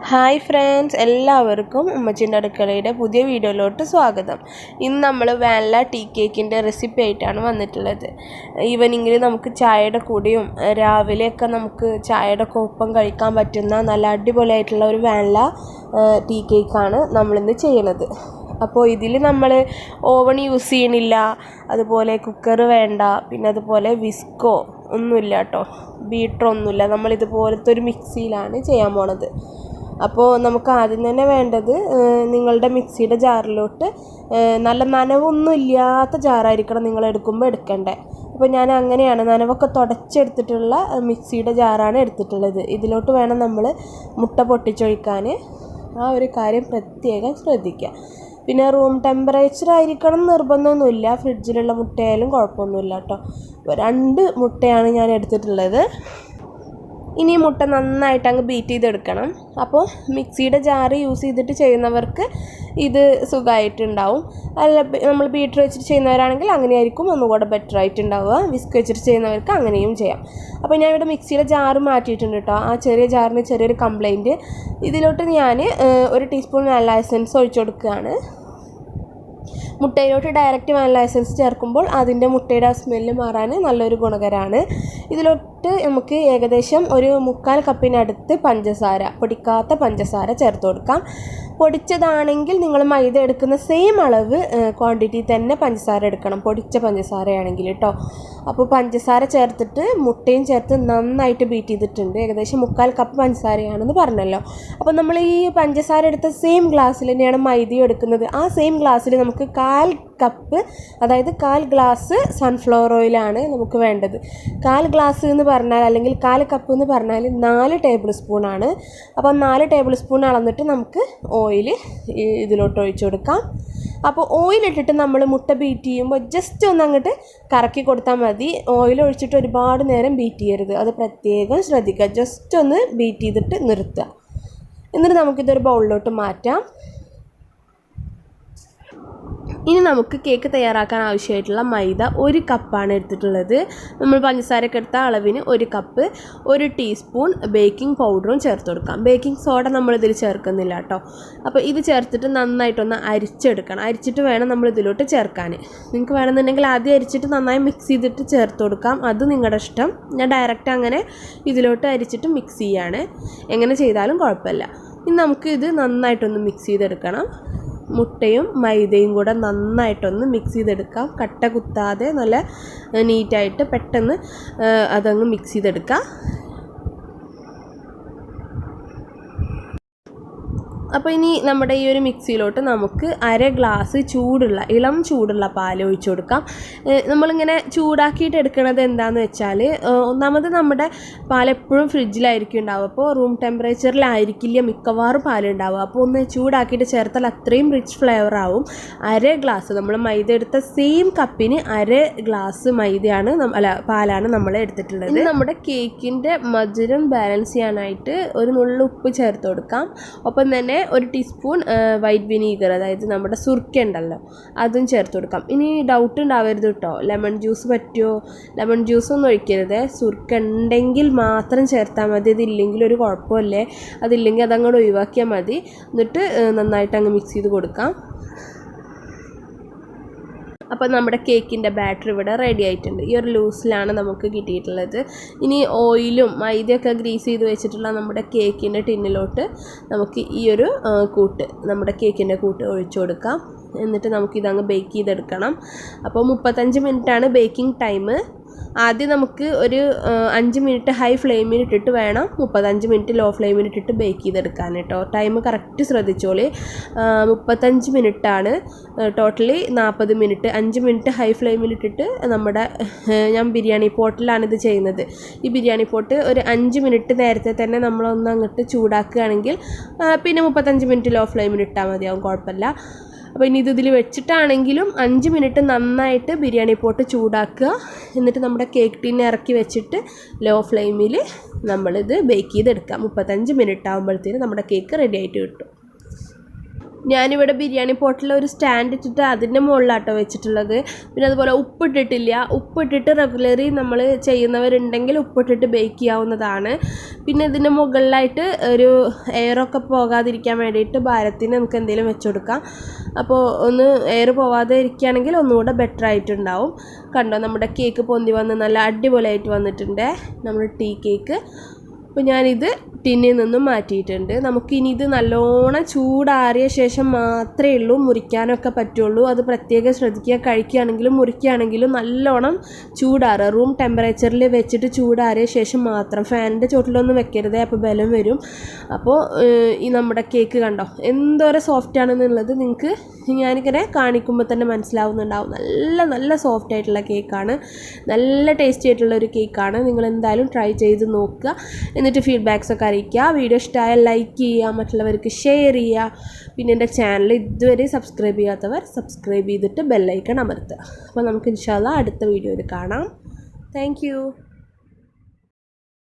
Hi friends, എല്ലാവർക്കും ഉമ്മച്ചിൻ്റെ അടുക്കളയുടെ പുതിയ വീഡിയോയിലോട്ട് സ്വാഗതം. ഇന്ന് നമ്മൾ വാനില ടീ കേക്കിൻ്റെ റെസിപ്പി ആയിട്ടാണ് വന്നിട്ടുള്ളത്. ഈവനിങ്ങിൽ നമുക്ക് ചായയുടെ കൂടെയും രാവിലെയൊക്കെ നമുക്ക് ചായയുടെ ഒപ്പം കഴിക്കാൻ പറ്റുന്ന നല്ല അടിപൊളിയായിട്ടുള്ള ഒരു വാനില ടീ കേക്കാണ് നമ്മളിന്ന് ചെയ്യുന്നത്. അപ്പോൾ ഇതിൽ നമ്മൾ ഓവൺ യൂസ് ചെയ്യണില്ല, അതുപോലെ കുക്കർ വേണ്ട, പിന്നെ അതുപോലെ വിസ്കോ ഒന്നുമില്ല കേട്ടോ, ബീറ്ററൊന്നുമില്ല. നമ്മളിതുപോലത്തെ ഒരു മിക്സിയിലാണ് ചെയ്യാൻ പോണത്. അപ്പോൾ നമുക്ക് ആദ്യം തന്നെ വേണ്ടത് നിങ്ങളുടെ മിക്സിയുടെ ജാറിലോട്ട് നല്ല നനവൊന്നും ഇല്ലാത്ത ജാറായിരിക്കണം നിങ്ങൾ എടുക്കുമ്പോൾ എടുക്കേണ്ടത്. അപ്പോൾ ഞാൻ അങ്ങനെയാണ് നനവൊക്കെ തുടച്ചെടുത്തിട്ടുള്ള മിക്സിയുടെ ജാറാണ് എടുത്തിട്ടുള്ളത്. ഇതിലോട്ട് വേണം നമ്മൾ മുട്ട പൊട്ടിച്ചൊഴിക്കാൻ. ആ ഒരു കാര്യം പ്രത്യേകം ശ്രദ്ധിക്കുക. പിന്നെ റൂം ടെമ്പറേച്ചർ ആയിരിക്കണം നിർബന്ധമൊന്നുമില്ല, ഫ്രിഡ്ജിലുള്ള മുട്ടയായാലും കുഴപ്പമൊന്നുമില്ല കേട്ടോ. 2 മുട്ടയാണ് ഞാൻ എടുത്തിട്ടുള്ളത്. ഇനി മുട്ട നന്നായിട്ട് അങ്ങ് ബീറ്റ് ചെയ്തെടുക്കണം. അപ്പോൾ മിക്സിയുടെ ജാറ് യൂസ് ചെയ്തിട്ട് ചെയ്യുന്നവർക്ക് ഇത് സുഖമായിട്ടുണ്ടാവും. അല്ല, നമ്മൾ ബീറ്റർ വെച്ചിട്ട് ചെയ്യുന്നവരാണെങ്കിൽ അങ്ങനെയായിരിക്കും ഒന്നുകൂടെ ബെറ്റർ ആയിട്ടുണ്ടാവുക. വിസ്ക് വെച്ചിട്ട് ചെയ്യുന്നവർക്ക് അങ്ങനെയും ചെയ്യാം. അപ്പോൾ ഞാൻ ഇവിടെ മിക്സിയുടെ ജാറ് മാറ്റിയിട്ടുണ്ട് കേട്ടോ. ആ ചെറിയ ജാറിന് ചെറിയൊരു കംപ്ലൈൻറ്റ്. ഇതിലോട്ട് ഞാൻ 1 ടീസ്പൂൺ വാനില എസൻസ് ഒഴിച്ചു കൊടുക്കുകയാണ്. മുട്ടയിലോട്ട് ഡയറക്റ്റ് വാനില എസൻസ് ചേർക്കുമ്പോൾ അതിൻ്റെ മുട്ടയുടെ ആ സ്മെല്ല് മാറാൻ നല്ലൊരു ഗുണകരമാണ്. ഇതിലോട്ട് നമുക്ക് ഏകദേശം ഒരു 3/4 കപ്പിനടുത്ത് പഞ്ചസാര, പൊടിക്കാത്ത പഞ്ചസാര ചേർത്ത് കൊടുക്കാം. പൊടിച്ചതാണെങ്കിൽ നിങ്ങൾ മൈദ എടുക്കുന്ന സെയിം അളവ് ക്വാണ്ടിറ്റി തന്നെ പഞ്ചസാര എടുക്കണം, പൊടിച്ച പഞ്ചസാരയാണെങ്കിൽ കേട്ടോ. അപ്പോൾ പഞ്ചസാര ചേർത്തിട്ട് മുട്ടയും ചേർത്ത് നന്നായിട്ട് ബീറ്റ് ചെയ്തിട്ടുണ്ട്. ഏകദേശം 3/4 കപ്പ് പഞ്ചസാരയാണെന്ന് പറഞ്ഞല്ലോ. അപ്പോൾ നമ്മൾ ഈ പഞ്ചസാര എടുത്ത സെയിം ഗ്ലാസ്സിൽ തന്നെയാണ് മൈദയും എടുക്കുന്നത്. ആ സെയിം ഗ്ലാസ്സിൽ നമുക്ക് 1/4 കപ്പ്, അതായത് 1/4 ഗ്ലാസ് സൺഫ്ലവർ ഓയിലാണ് നമുക്ക് വേണ്ടത്. 1/4 ഗ്ലാസ് എന്ന് പറഞ്ഞാൽ, അല്ലെങ്കിൽ 1/4 കപ്പ് എന്ന് പറഞ്ഞാൽ 4 ടേബിൾ സ്പൂണാണ്. അപ്പോൾ 4 ടേബിൾ സ്പൂൺ അളന്നിട്ട് നമുക്ക് ഓയിൽ ഇതിലോട്ട് ഒഴിച്ചു കൊടുക്കാം. അപ്പോൾ ഓയിലിട്ടിട്ട് നമ്മൾ മുട്ട ബീറ്റ് ചെയ്യുമ്പോൾ ജസ്റ്റ് ഒന്ന് അങ്ങോട്ട് കറക്കി കൊടുത്താൽ മതി. ഓയിൽ ഒഴിച്ചിട്ട് ഒരുപാട് നേരം ബീറ്റ് ചെയ്യരുത്, അത് പ്രത്യേകം ശ്രദ്ധിക്കുക. ജസ്റ്റ് ഒന്ന് ബീറ്റ് ചെയ്തിട്ട് നിർത്തുക. എന്നിട്ട് നമുക്കിതൊരു ബൗളിലോട്ട് മാറ്റാം. ഇനി നമുക്ക് കേക്ക് തയ്യാറാക്കാൻ ആവശ്യമായിട്ടുള്ള മൈദ 1 കപ്പാണ് എടുത്തിട്ടുള്ളത്. നമ്മൾ പഞ്ചസാരയൊക്കെ എടുത്ത അളവിന് 1 കപ്പ്. 1 ടീസ്പൂൺ ബേക്കിംഗ് പൗഡറും ചേർത്ത് കൊടുക്കാം. ബേക്കിംഗ് സോഡ നമ്മളിതിൽ ചേർക്കുന്നില്ല കേട്ടോ. അപ്പോൾ ഇത് ചേർത്തിട്ട് നന്നായിട്ടൊന്ന് അരിച്ചെടുക്കണം. അരിച്ചിട്ട് വേണം നമ്മൾ ഇതിലോട്ട് ചേർക്കാൻ. നിങ്ങൾക്ക് വേണമെന്നുണ്ടെങ്കിൽ ആദ്യം അരിച്ചിട്ട് നന്നായി മിക്സ് ചെയ്തിട്ട് ചേർത്ത് കൊടുക്കാം, അത് നിങ്ങളുടെ ഇഷ്ടം. ഞാൻ ഡയറക്റ്റ് അങ്ങനെ ഇതിലോട്ട് അരിച്ചിട്ട് മിക്സ് ചെയ്യാണ്. എങ്ങനെ ചെയ്താലും കുഴപ്പമില്ല. ഇനി നമുക്ക് ഇത് നന്നായിട്ടൊന്ന് മിക്സ് ചെയ്തെടുക്കണം. മുട്ടയും മൈദയും കൂടെ നന്നായിട്ടൊന്ന് മിക്സ് ചെയ്തെടുക്കാം. കട്ട കുത്താതെ നല്ല നീറ്റായിട്ട് പെട്ടെന്ന് അതങ്ങ് മിക്സ് ചെയ്തെടുക്കാം. അപ്പോൾ ഇനി നമ്മുടെ ഈ ഒരു മിക്സിയിലോട്ട് നമുക്ക് 1/2 ഗ്ലാസ് ഇളം ചൂടുള്ള പാൽ ഒഴിച്ചു കൊടുക്കാം. നമ്മളിങ്ങനെ ചൂടാക്കിയിട്ട് എടുക്കുന്നത് എന്താണെന്ന് വെച്ചാൽ, ഒന്നാമത് നമ്മുടെ പാൽ എപ്പോഴും ഫ്രിഡ്ജിലായിരിക്കും ഉണ്ടാവുക. അപ്പോൾ റൂം ടെമ്പറേച്ചറിലായിരിക്കില്ല മിക്കവാറും പാലുണ്ടാവുക. അപ്പോൾ ഒന്ന് ചൂടാക്കിയിട്ട് ചേർത്താൽ അത്രയും റിച്ച് ഫ്ലേവർ ആവും. 1/2 ഗ്ലാസ് നമ്മൾ മൈദ എടുത്ത സെയിം കപ്പിന് 1/2 ഗ്ലാസ് പാലാണ് നമ്മൾ എടുത്തിട്ടുള്ളത്. ഇനി നമ്മുടെ കേക്കിൻ്റെ മധുരം ബാലൻസ് ചെയ്യാനായിട്ട് ഒരു നുള്ളു ഉപ്പ് ചേർത്ത് കൊടുക്കാം. ഒപ്പം തന്നെ 1 ടീസ്പൂൺ വൈറ്റ് വിനീഗർ, അതായത് നമ്മുടെ സുർക്ക ഉണ്ടല്ലോ, അതും ചേർത്ത് കൊടുക്കാം. ഇനി ഡൗട്ട് ഉണ്ടാവരുത് കേട്ടോ, ലെമൺ ജ്യൂസ് പറ്റുമോ? ലെമൺ ജ്യൂസൊന്നും ഒഴിക്കരുത്, സുർക്ക ഉണ്ടെങ്കിൽ മാത്രം ചേർത്താൽ മതി. അതില്ലെങ്കിൽ ഒരു കുഴപ്പമില്ലേ, അതില്ലെങ്കിൽ അതങ്ങോട്ട് ഒഴിവാക്കിയാൽ മതി. എന്നിട്ട് നന്നായിട്ട് അങ്ങ് മിക്സ് ചെയ്ത് കൊടുക്കാം. അപ്പോൾ നമ്മുടെ കേക്കിൻ്റെ ബാറ്റർ ഇവിടെ റെഡി ആയിട്ടുണ്ട്. ഈ ഒരു ലൂസിലാണ് നമുക്ക് കിട്ടിയിട്ടുള്ളത്. ഇനി ഓയിലും മൈദയൊക്കെ ഗ്രീസ് ചെയ്ത് വെച്ചിട്ടുള്ള നമ്മുടെ കേക്കിൻ്റെ ടിന്നിലോട്ട് നമുക്ക് ഈ ഒരു നമ്മുടെ കേക്കിൻ്റെ കൂട്ട് ഒഴിച്ചു കൊടുക്കാം. എന്നിട്ട് നമുക്കിതങ്ങ് ബേക്ക് ചെയ്തെടുക്കണം. അപ്പോൾ 35 മിനിറ്റാണ് ബേക്കിംഗ് ടൈം. ആദ്യം നമുക്ക് ഒരു 5 മിനിറ്റ് ഹൈ ഫ്ലെയിമിൽ ഇട്ടിട്ട് വേണം 35 മിനിറ്റ് ലോ ഫ്ലെയിമിൽ ഇട്ടിട്ട് ബേക്ക് ചെയ്തെടുക്കാൻ കേട്ടോ. Time correct ശ്രദ്ധിച്ചോളി. 35 മിനിറ്റാണ് ടോട്ടലി. 40 മിനിറ്റ്, 5 മിനിറ്റ് ഹൈ ഫ്ലെയിമിൽ ഇട്ടിട്ട് ഞാൻ ബിരിയാണി പോട്ടിലാണിത് ചെയ്യുന്നത്. ഈ ബിരിയാണി പോട്ട് ഒരു 5 മിനിറ്റ് നേരത്തെ തന്നെ നമ്മളൊന്ന് അങ്ങോട്ട് ചൂടാക്കുകയാണെങ്കിൽ പിന്നെ 35 മിനിറ്റ് ലോ ഫ്ലെയിമിൽ ഇട്ടാൽ മതിയാവും, കുഴപ്പമില്ല. അപ്പോൾ ഇനി ഇതിൽ വെച്ചിട്ടാണെങ്കിലും 5 മിനിറ്റ് നന്നായിട്ട് ബിരിയാണി പോട്ട് ചൂടാക്കുക. എന്നിട്ട് നമ്മുടെ കേക്ക് ടീൻ ഇറക്കി വെച്ചിട്ട് ലോ ഫ്ലെയിമിൽ നമ്മളിത് ബേക്ക് ചെയ്തെടുക്കാം. 35 മിനിറ്റ് ആകുമ്പോഴത്തേന് നമ്മുടെ കേക്ക് റെഡി ആയിട്ട് കിട്ടും. ഞാനിവിടെ ബിരിയാണി പോട്ടിൽ ഒരു സ്റ്റാൻഡ് ഇട്ടിട്ട് അതിൻ്റെ മുകളിലാട്ടോ വെച്ചിട്ടുള്ളത്. പിന്നെ അതുപോലെ ഉപ്പിട്ടിട്ടില്ല. ഉപ്പിട്ടിട്ട് റെഗുലറി നമ്മൾ ചെയ്യുന്നവരുണ്ടെങ്കിൽ ഉപ്പിട്ടിട്ട് ബേക്ക് ചെയ്യാവുന്നതാണ്. പിന്നെ ഇതിൻ്റെ മുകളിലായിട്ട് ഒരു എയറൊക്കെ പോകാതിരിക്കാൻ വേണ്ടിയിട്ട് ഭാരത്തിന് നമുക്ക് എന്തെങ്കിലും വെച്ച് കൊടുക്കാം. അപ്പോൾ ഒന്ന് എയർ പോവാതെ ഇരിക്കുകയാണെങ്കിൽ ഒന്നുകൂടെ ബെറ്റർ ആയിട്ടുണ്ടാവും. കണ്ടോ, നമ്മുടെ കേക്ക് പൊന്തി വന്ന് നല്ല അടിപൊളിയായിട്ട് വന്നിട്ടുണ്ട് നമ്മുടെ ടീ കേക്ക്. അപ്പോൾ ഞാനിത് ടിന്നിൽ നിന്നും മാറ്റിയിട്ടുണ്ട്. നമുക്കിനി ഇത് നല്ലോണം ചൂടാറിയ ശേഷം മാത്രമേ ഉള്ളൂ മുറിക്കാനൊക്കെ പറ്റുള്ളൂ. അത് പ്രത്യേകം ശ്രദ്ധിക്കുക. കഴിക്കുകയാണെങ്കിലും മുറിക്കുകയാണെങ്കിലും നല്ലോണം ചൂടാറുക. റൂം ടെമ്പറേച്ചറിൽ വെച്ചിട്ട് ചൂടാറിയ ശേഷം മാത്രം. ഫാനിൻ്റെ ചോട്ടിലൊന്നും വെക്കരുത്, അപ്പോൾ ബലം വരും. അപ്പോൾ ഈ നമ്മുടെ കേക്ക് കണ്ടോ എന്തോരം സോഫ്റ്റ് ആണെന്നുള്ളത് നിങ്ങൾക്ക് ഞാനിങ്ങനെ കാണിക്കുമ്പോൾ തന്നെ മനസ്സിലാവുന്നുണ്ടാവും. നല്ല നല്ല സോഫ്റ്റ് ആയിട്ടുള്ള കേക്കാണ്, നല്ല ടേസ്റ്റി ആയിട്ടുള്ള ഒരു കേക്കാണ്. നിങ്ങൾ എന്തായാലും ട്രൈ ചെയ്ത് നോക്കുക. എന്നിട്ട് ഫീഡ്ബാക്സ് ഒക്കെ അറിയിക്കുക. വീഡിയോ ഇഷ്ടമായാൽ ലൈക്ക് ചെയ്യുക, മറ്റുള്ളവർക്ക് ഷെയർ ചെയ്യുക. പിന്നെ എൻ്റെ ചാനൽ ഇതുവരെ സബ്സ്ക്രൈബ് ചെയ്യാത്തവർ സബ്സ്ക്രൈബ് ചെയ്തിട്ട് ബെല്ലൈക്കൺ അമർത്തുക. അപ്പോൾ നമുക്ക് ഇൻഷാ അല്ലാഹ് അടുത്ത വീഡിയോയിൽ കാണാം. താങ്ക്